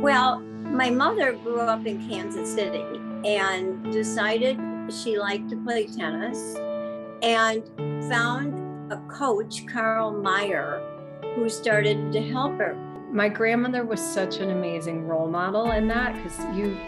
Well, my mother grew up in Kansas City and decided she liked to play tennis and found a coach, Carl Meyer, who started to help her. My grandmother was such an amazing role model in that, because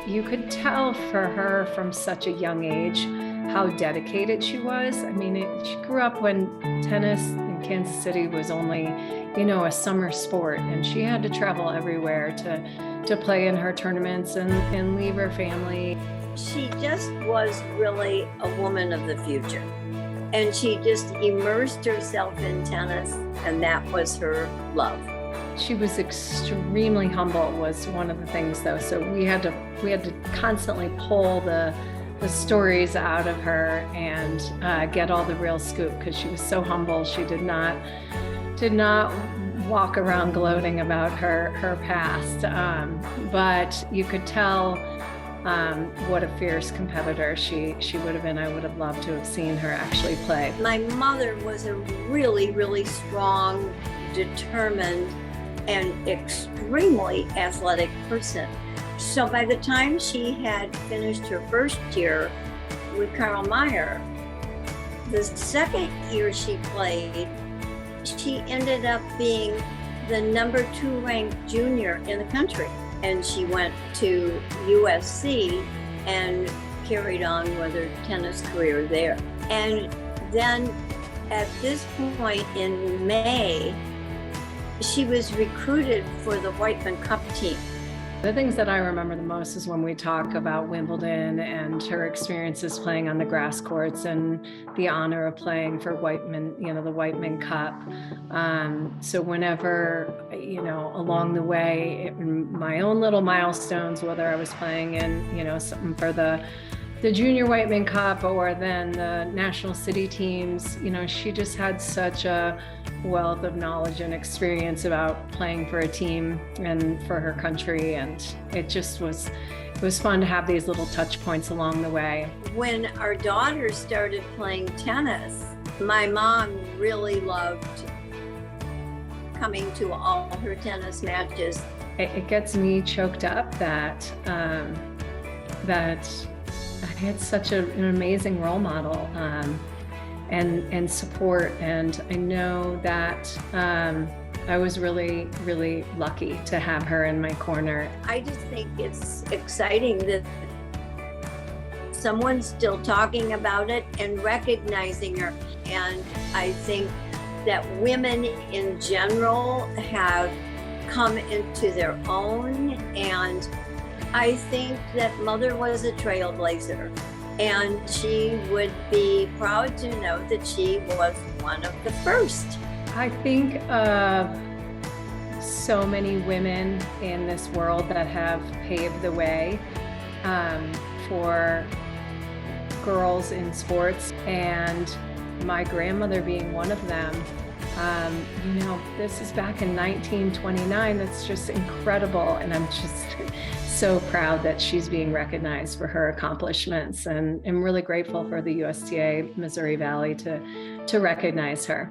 you could tell for her from such a young age how dedicated she was. I mean, she grew up when tennis in Kansas City was only, a summer sport, and she had to travel everywhere to play in her tournaments and leave her family. She just was really a woman of the future. And she just immersed herself in tennis, and that was her love. She was extremely humble, was one of the things, though. So we had to constantly pull the stories out of her and get all the real scoop, because she was so humble. She did not walk around gloating about her past, but you could tell what a fierce competitor she would have been. I would have loved to have seen her actually play. My mother was a really, really strong, determined, and extremely athletic person. So by the time she had finished her first year with Carl Meyer, the second year she played, she ended up being the number 2 ranked junior in the country. And she went to USTA and carried on with her tennis career there. And then at this point in May, she was recruited for the Whiteman Cup team. The things that I remember the most is when we talk about Wimbledon and her experiences playing on the grass courts and the honor of playing for Whiteman, the Whiteman Cup. So whenever, along the way, my own little milestones, whether I was playing in, something for the Junior Whiteman Cup or then the national city teams, she just had such a wealth of knowledge and experience about playing for a team and for her country. And it was fun to have these little touch points along the way. When our daughter started playing tennis, my mom really loved coming to all her tennis matches. It gets me choked up that I had such an amazing role model and support, and I know that I was really, really lucky to have her in my corner. I just think it's exciting that someone's still talking about it and recognizing her, and I think that women in general have come into their own, and I think that Mother was a trailblazer, and she would be proud to know that she was one of the first. I think of so many women in this world that have paved the way for girls in sports, and my grandmother being one of them. This is back in 1929. That's just incredible. And I'm just so proud that she's being recognized for her accomplishments, and I'm really grateful for the USTA Missouri Valley to recognize her.